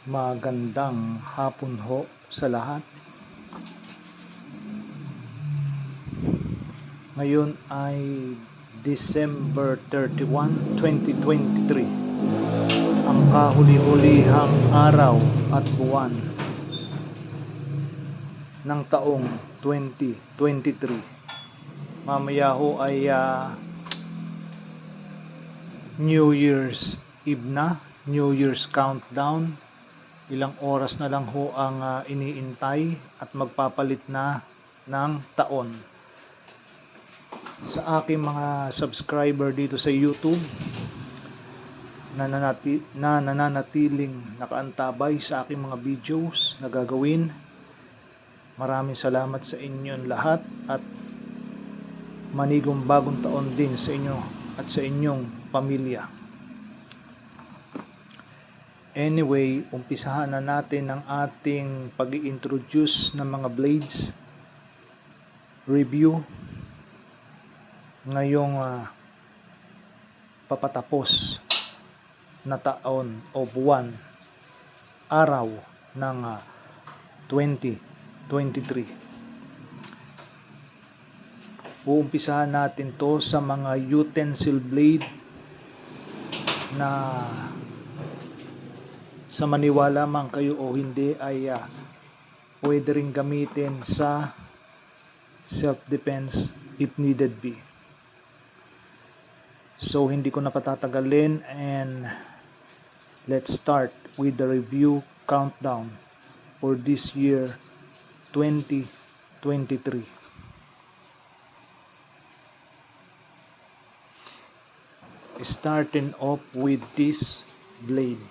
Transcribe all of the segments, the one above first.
Magandang hapon ho sa lahat. Ngayon ay December 31, 2023. Ang kahuli-hulihang araw at buwan ng taong 2023. Mamaya ho ay New Year's Eve na, New Year's countdown. Ilang oras na lang ho ang iniintay at magpapalit na ng taon. Sa aking mga subscriber dito sa YouTube na nananatiling nakaantabay sa aking mga videos na gagawin, maraming salamat sa inyong lahat at manigong bagong taon din sa inyo at sa inyong pamilya. Anyway, umpisahan na natin ang ating pag-i-introduce ng mga blades review ngayong papatapos na taon o buwan, araw ng 2023. Uumpisahan natin to sa mga utensil blade na sa maniwala man kayo o hindi ay pwede rin gamitin sa self-defense if needed be. So hindi ko na patatagalin and let's start with the review countdown for this year 2023. Starting off with this blade.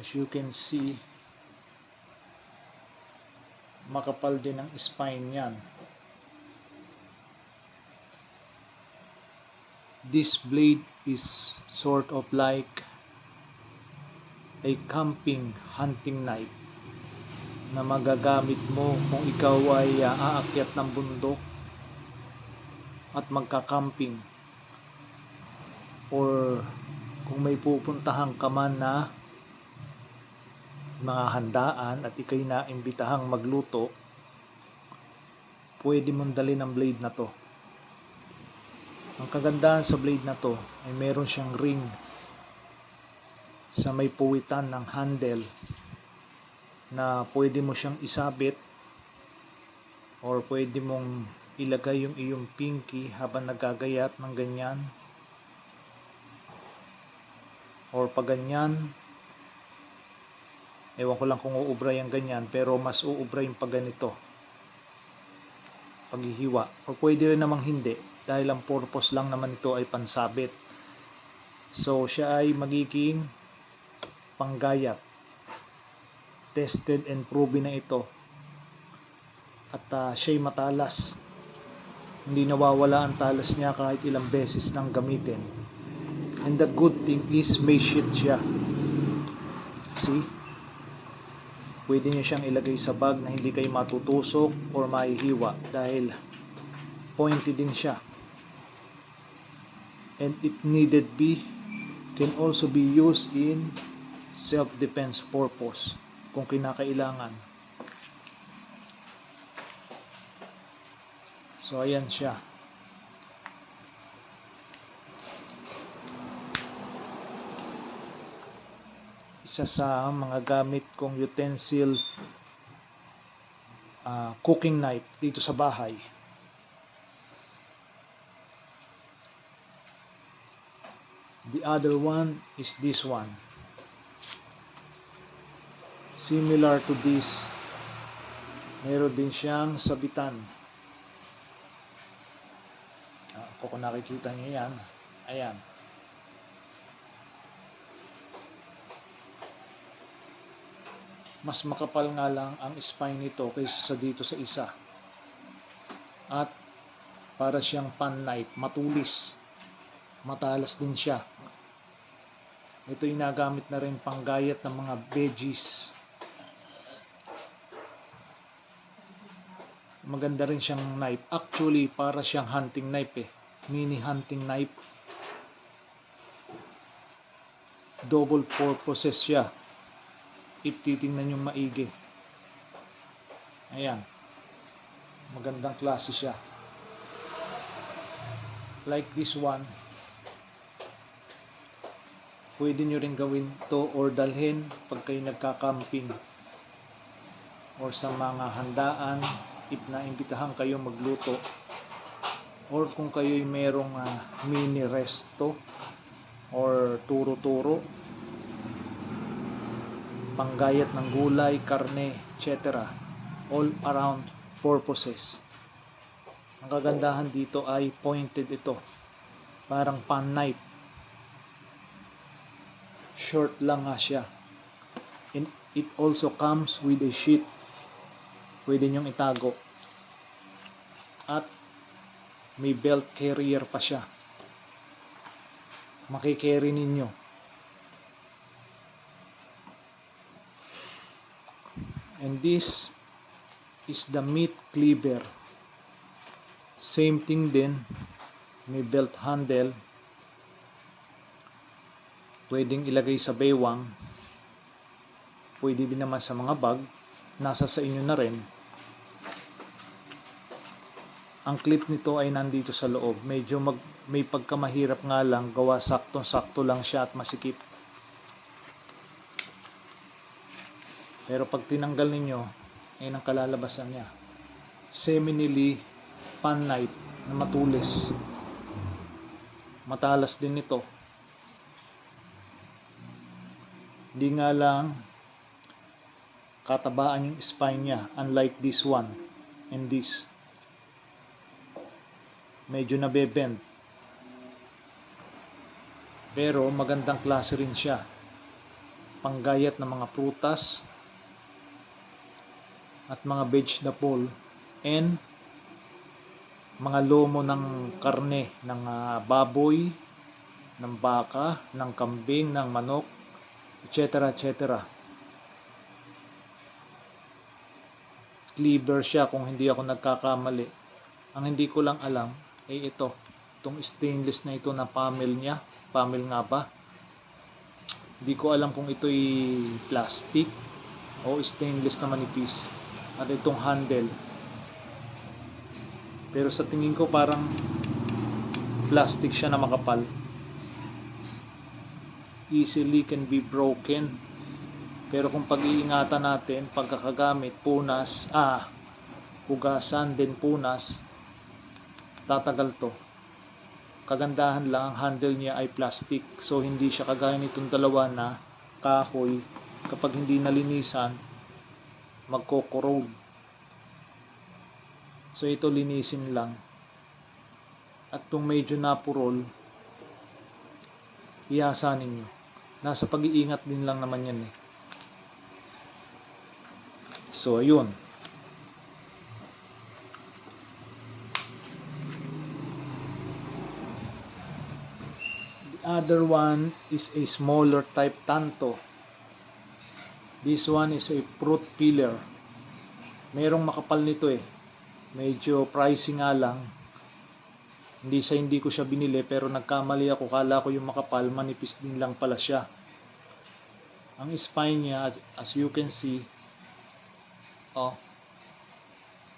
As you can see, makapal din ang spine yan. This blade is sort of like a camping hunting knife na magagamit mo kung ikaw ay aakyat ng bundok at magka-camping, or kung may pupuntahan ka man na mga handaan at ikay na imbitahang magluto, pwede mong dalhin ang blade na to. Ang kagandahan sa blade na to ay meron siyang ring sa may puwitan ng handle na pwede mo siyang isabit or pwede mong ilagay yung iyong pinky habang nagagayat ng ganyan, or pag ganyan. Ewan ko lang kung uubra yung ganyan, pero mas uubra yung pag ganito, paghihiwa. O pwede rin namang hindi, dahil ang purpose lang naman ito ay pansabit. So siya ay magiging panggayat. Tested and proven na ito. At siya ay matalas. Hindi nawawala ang talas niya kahit ilang beses nang gamitin. And the good thing is may sheath siya. See? Pwede nyo siyang ilagay sa bag na hindi kayo matutusok or mahihiwa dahil pointy din siya. And if needed be, can also be used in self-defense purpose kung kinakailangan. So ayan siya. Isa sa mga gamit kong utensil cooking knife dito sa bahay. The other one is this one. Similar to this, meron din siyang sabitan. Kung nakikita nyo yan, ayan. Mas makapal nga lang ang spine nito kaysa sa dito sa isa. At para siyang pan knife, matulis. Matalas din siya. Ito yung nagamit na rin panggayat ng mga veggies. Maganda rin siyang knife. Actually, para siyang hunting knife eh. Mini hunting knife. double purposes siya if titingnan yung maigi. Ayan, magandang klase siya. Like this one, pwede nyo rin gawin to or dalhin pag kayo nagka-camping or sa mga handaan if naimbitahan kayo magluto, or kung kayo'y merong mini resto or turo-turo, panggayat ng gulay, karne, etc. All around purposes. Ang kagandahan dito ay pointed ito, parang pan knife. Short lang nga siya. And it also comes with a sheath. Pwede nyong itago. At may belt carrier pa siya. Makikerry ninyo. And this is the meat cleaver. Same thing din. May belt handle. Pwedeng ilagay sa baywang. Pwede din naman sa mga bag. Nasa sa inyo na rin. Ang clip nito ay nandito sa loob. Medyo may pagkamahirap nga lang. Gawa saktong-sakto lang siya at masikip. Pero pag tinanggal ninyo, ay ang kalalabasan niya. Seminally pan knife na matulis. Matalas din ito. Di nga lang katabaan yung spine niya, unlike this one and this. Medyo nabebend. Pero magandang klase rin siya. Panggayat ng mga prutas at mga vegetable and mga lomo ng karne ng baboy, ng baka, ng kambing, ng manok, etc. etc. Cleaver siya kung hindi ako nagkakamali. Ang hindi ko lang alam ay itong stainless na ito na panel niya. Panel nga ba? Hindi ko alam kung ito'y plastic o stainless na manipis. At itong handle. Pero sa tingin ko parang plastic siya na makapal. Easily can be broken. Pero kung pag-iingatan natin, pagkakagamit, hugasan din punas, tatagal to. Kagandahan lang, ang handle niya ay plastic. So hindi siya kagaya nitong dalawa na kahoy. Kapag hindi nalinisan, magko-corrode. So ito linisin lang. At kung medyo napurol, ihasa ninyo. Nasa pag-iingat din lang naman yan eh. So ayun. The other one is a smaller type tanto. This one is a fruit peeler. Merong makapal nito eh. Medyo pricey nga lang. Hindi ko siya binili pero nagkamali ako. Kala ko yung makapal, manipis din lang pala siya. Ang spine niya, as you can see,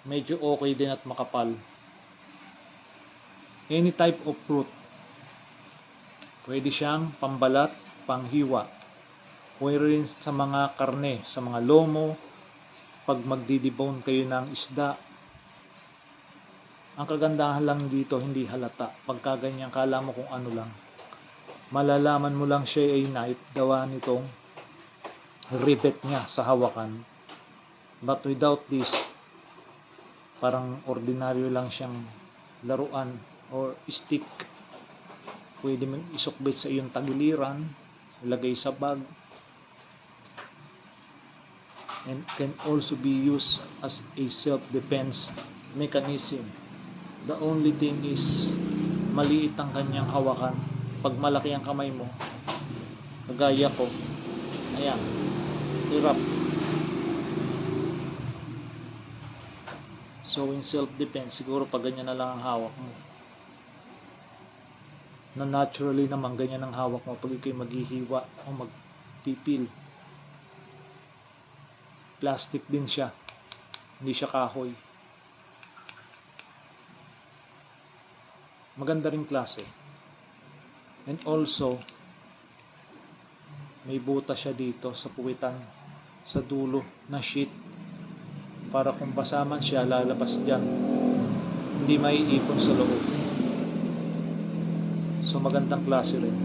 medyo okay din at makapal. Any type of fruit. Pwede siyang pambalat, panghiwa. Pwede rin sa mga karne, sa mga lomo, pag magdidibone kayo ng isda. Ang kagandahan lang dito, hindi halata. Pagka ganyan, kala mo kung ano lang. Malalaman mo lang siya ay knife, gawa nitong rivet niya sa hawakan. But without this, parang ordinaryo lang siyang laruan or stick. Pwede mo isukbit sa iyong tagiliran, ilagay sa bag, and can also be used as a self-defense mechanism. The only thing is maliit ang kanyang hawakan. Pag malaki ang kamay mo, kagaya ko, ayan, hirap. So in self-defense, siguro pag ganyan na lang ang hawak mo. na naturally naman ganyan ang hawak mo pag ikaw'y maghihiwa o magpipil. Plastic din siya, hindi siya kahoy. Maganda ring klase. And also, may butas siya dito sa puwitan, sa dulo na sheet, para kung basa man siya, lalabas dyan, hindi maiipon sa loob. So magandang klase rin.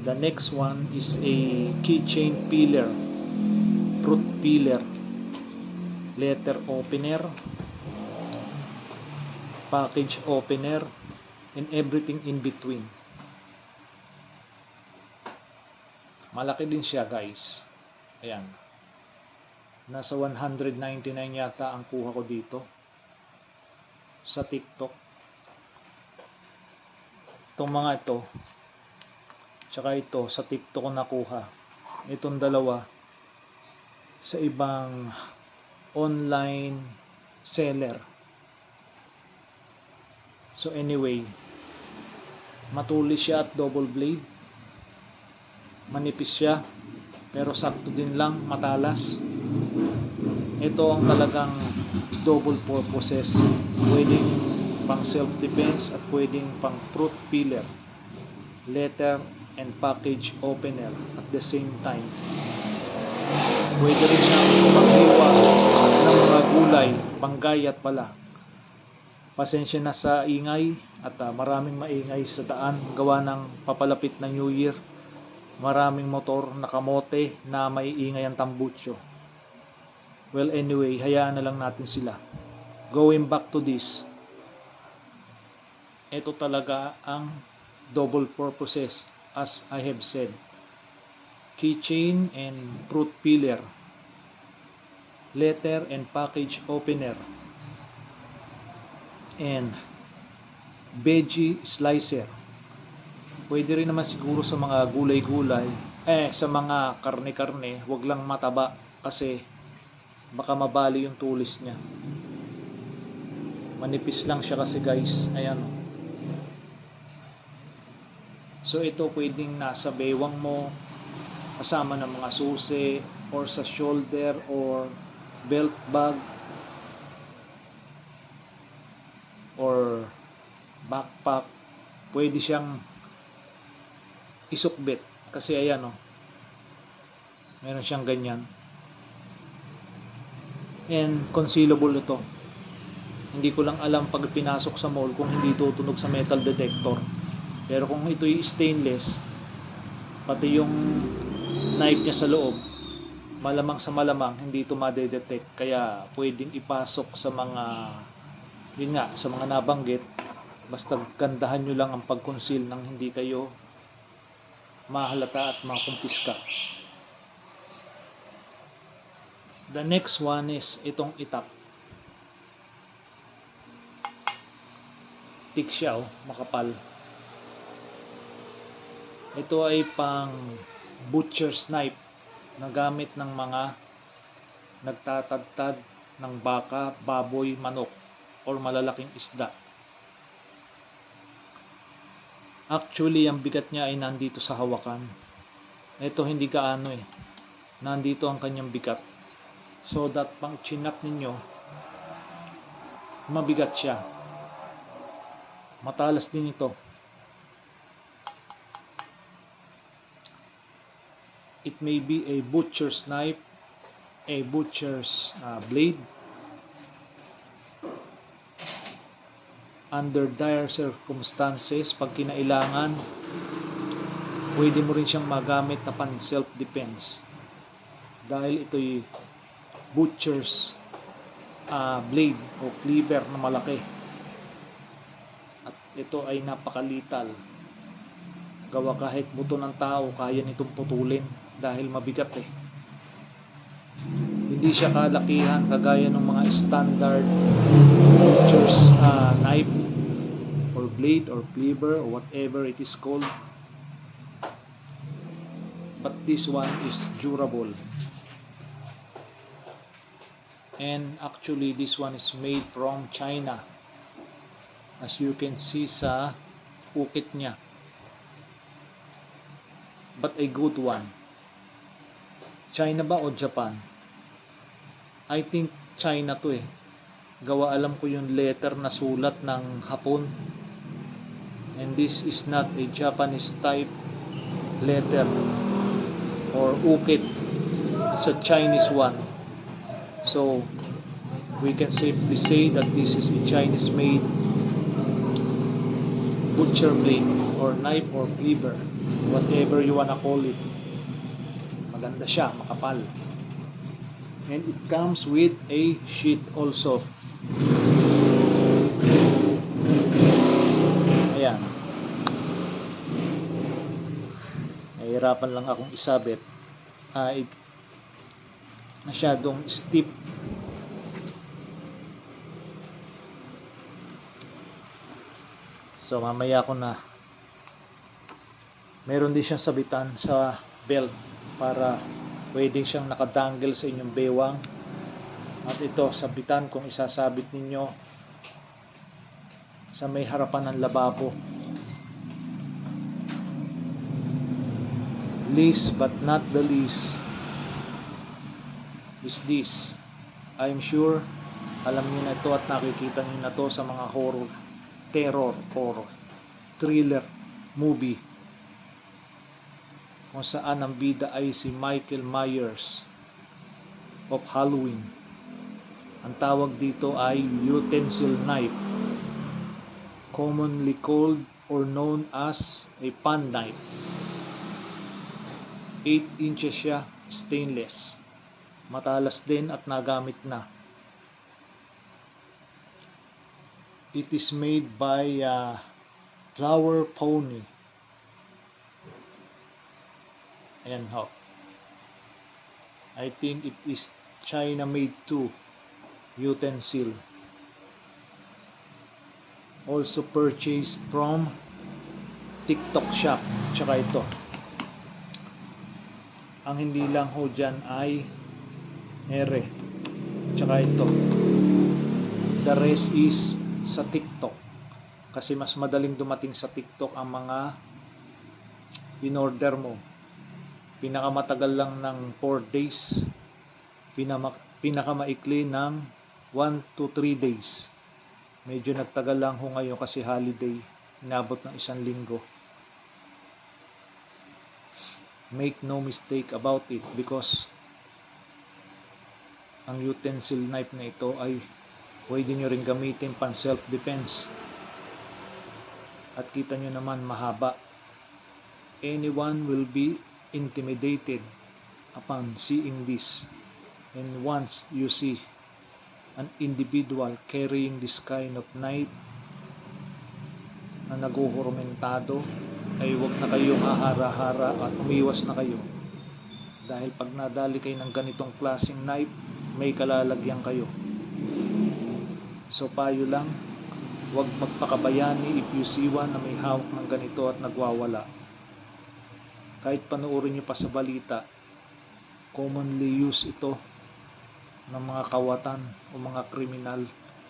The next one is a keychain peeler, fruit peeler, letter opener, package opener, and everything in between. Malaki din siya, guys. Ayan. Nasa 199 yata ang kuha ko dito sa TikTok. Itong mga ito, tsaka ito sa TikTok ko nakuha. Itong dalawa sa ibang online seller. So anyway, matulis siya at double blade. Manipis siya, pero sakto din lang, matalas. Ito ang talagang double purposes. Pwedeng pang self-defense at pwedeng pang fruit peeler, letter and package opener at the same time. Pwede rin siyang panghiwa ng mga gulay, panggayat pala. Pasensya na sa ingay at maraming maingay sa daan gawa ng papalapit na New Year. Maraming motor nakamote na may ingay ang tambutso. Well, anyway, hayaan na lang natin sila. Going back to this, ito talaga ang double purposes as I have said. Keychain and fruit peeler, letter and package opener, and veggie slicer. Pwede rin naman siguro sa mga gulay-gulay, sa mga karne-karne, wag lang mataba kasi baka mabali yung tulis niya. Manipis lang siya kasi, guys. Ayan. So ito pwedeng nasa bewang mo, kasama ng mga susi, or sa shoulder or belt bag or backpack. Pwede siyang isukbit kasi ayan meron siyang ganyan, and concealable ito. Hindi ko lang alam pag pinasok sa mall kung hindi tutunog sa metal detector, pero kung ito'y stainless, pati yung knife niya sa loob, malamang sa malamang hindi ito madedetect, kaya pwedeng ipasok sa mga yun nga, sa mga nabanggit. Basta gandahan nyo lang ang pag-conceal nang hindi kayo mahalata at makumpiska. The next one is itong itak. Thick siya, makapal. Ito ay pang butcher's knife na gamit ng mga nagtatadtad ng baka, baboy, manok, or malalaking isda. Actually, ang bigat niya ay nandito sa hawakan. Ito hindi gaano nandito ang kanyang bigat. So that pang chinap ninyo, mabigat siya. Matalas din ito. It may be a butcher's knife, a butcher's blade. Under dire circumstances, pag kinailangan, pwede mo rin siyang magamit na pan self-defense. Dahil ito'y butcher's blade o cleaver na malaki. At ito ay napakalital. Gawa kahit buto ng tao, kaya nitong putulin dahil mabigat Hindi siya kalakihan kagaya ng mga standard butcher's knife or blade or cleaver or whatever it is called. But this one is durable. And actually this one is made from China, as you can see sa ukit niya, but a good one. China ba o Japan? I think China to eh. Gawa alam ko yung letter na sulat ng Hapon. And this is not a Japanese type letter or ukit. It's a Chinese one. So we can safely say that this is a Chinese made butcher blade or knife or cleaver, whatever you wanna call it. Maganda siya, makapal. And it comes with a sheath also. Ayan. Nahihirapan lang akong isabit. Masyadong stiff. So mamaya ko na. Meron din siyang sabitan sa belt para pwedeng siyang nakadangle sa inyong bewang. At ito, sabitan kung isasabit ninyo sa may harapan ng lababo. Least but not the least is this. I'm sure alam niyo na ito at nakikita niyo na to sa mga horror, terror or thriller movie kung saan ang bida ay si Michael Myers of Halloween. Ang tawag dito ay utensil knife, commonly called or known as a pan knife. 8 inches siya, stainless, matalas din at nagamit na. It is made by Flower Pony. Ayan ho. I think it is China made too. Utensil. Also purchased from TikTok shop. Tsaka ito. Ang hindi lang ho dyan ay ere. Tsaka ito. The rest is sa TikTok. Kasi mas madaling dumating sa TikTok ang mga in-order mo. Pinakamatagal lang ng 4 days. Pinakamaikli ng 1 to 3 days. Medyo nagtagal lang ho ngayon kasi holiday. Inabot ng 1 linggo. Make no mistake about it because ang utensil knife na ito ay pwede nyo rin gamitin pan self-defense. At kita nyo naman mahaba. Anyone will be intimidated upon seeing this. And once you see an individual carrying this kind of knife na naguhurmentado, ay huwag na kayong hahara-hara at umiwas na kayo. Dahil pag nadali kayo ng ganitong klaseng knife, may kalalagyan kayo. So payo lang, huwag magpakabayani if you see one na may hawak ng ganito at nagwawala. Kahit panoorin nyo pa sa balita, commonly used ito ng mga kawatan o mga kriminal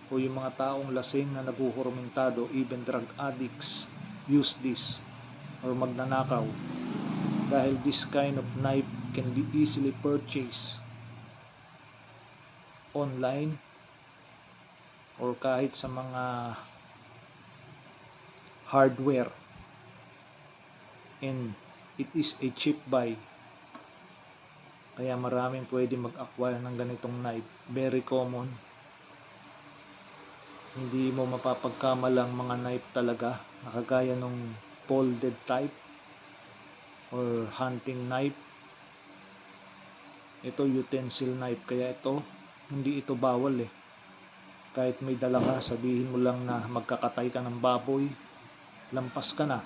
o yung mga taong lasing na naguhurmentado, even drug addicts use this or magnanakaw. Dahil this kind of knife can be easily purchased online or kahit sa mga hardware, and it is a cheap buy. Kaya maraming pwede mag-acquire ng ganitong knife. Very common. Hindi mo mapapagkamalang mga knife talaga, nakagaya nung folded type or hunting knife. Ito utensil knife, kaya ito hindi ito bawal eh. Kahit may dala ka, sabihin mo lang na magkakatay ka ng baboy, lampas ka na.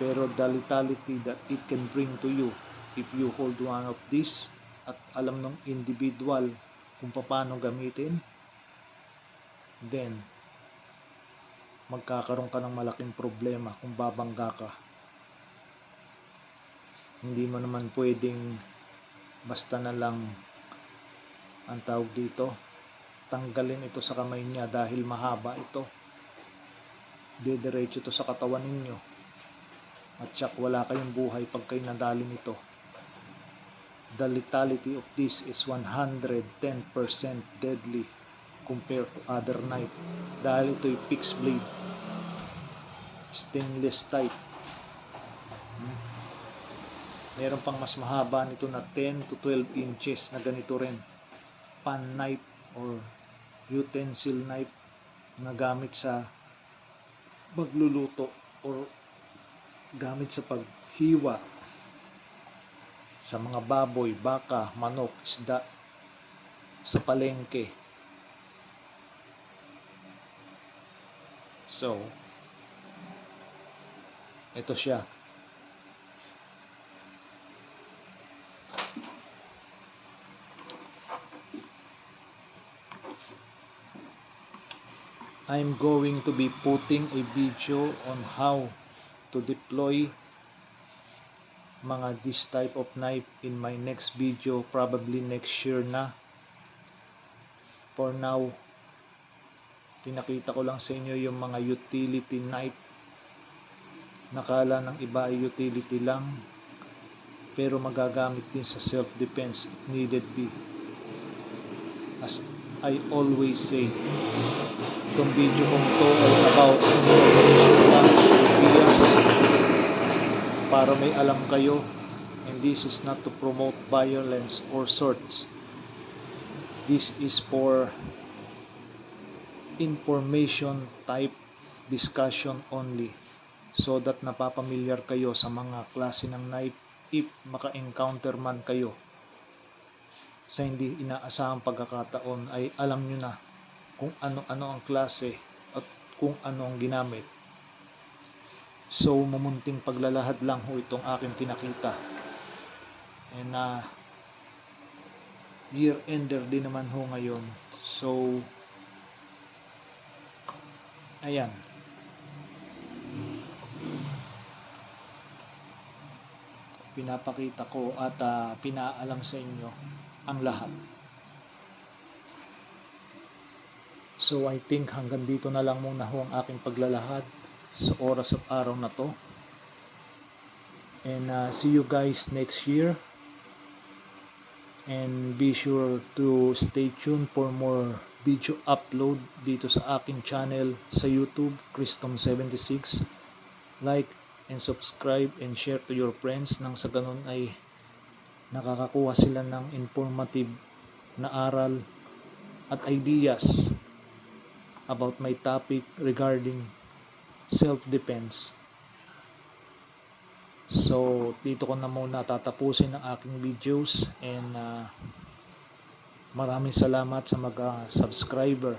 Pero the lethality that it can bring to you if you hold one of this at alam ng individual kung paano gamitin, then magkakaroon ka ng malaking problema kung babangga ka. Hindi mo naman pwedeng basta na lang ang tawag dito, tanggalin ito sa kamay niya dahil mahaba ito. Didiretso ito sa katawan ninyo. At tsak wala kayong buhay pag kayo nadali nito. The lethality of this is 110% deadly compared to other knife. Dahil ito'y fixed blade. Stainless type. Meron pang mas mahaba nito na 10 to 12 inches na ganito rin. Pan knife or utensil knife na gamit sa pagluluto or gamit sa paghiwa sa mga baboy, baka, manok, isda sa palengke. So, ito siya. I'm going to be putting a video on how to deploy mga this type of knife in my next video, probably next year na. For now, pinakita ko lang sa inyo yung mga utility knife. Nakala ng iba ay utility lang, pero magagamit din sa self-defense if needed be. As I always say, itong video kong to ay about information lang, ideas, para may alam kayo, and this is not to promote violence or sorts. This is for information type discussion only, so that napapamilyar kayo sa mga klase ng knife if maka-encounter man kayo sa hindi inaasahang pagkakataon, ay alam nyo na kung ano-ano ang klase at kung ano ang ginamit. So, mumunting paglalahad lang ho itong aking pinakita. And year ender din naman ho ngayon. So, ayan. Pinapakita ko at pinaalam sa inyo ang lahat. So I think hanggang dito na lang muna ho ang aking paglalahad sa oras at araw na to. And see you guys next year. And be sure to stay tuned for more video upload dito sa aking channel sa YouTube, Christom76. Like and subscribe and share to your friends nang sa ganun ay nakakakuha sila ng informative na aral at ideas about my topic regarding self-defense. So, dito ko na muna tatapusin ang aking videos, and maraming salamat sa mga subscriber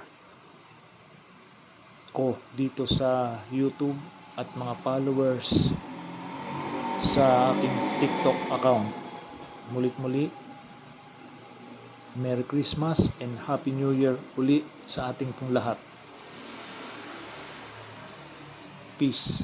ko dito sa YouTube at mga followers sa aking TikTok account. Mulit-muli, Merry Christmas and Happy New Year uli sa ating pong lahat. Peace.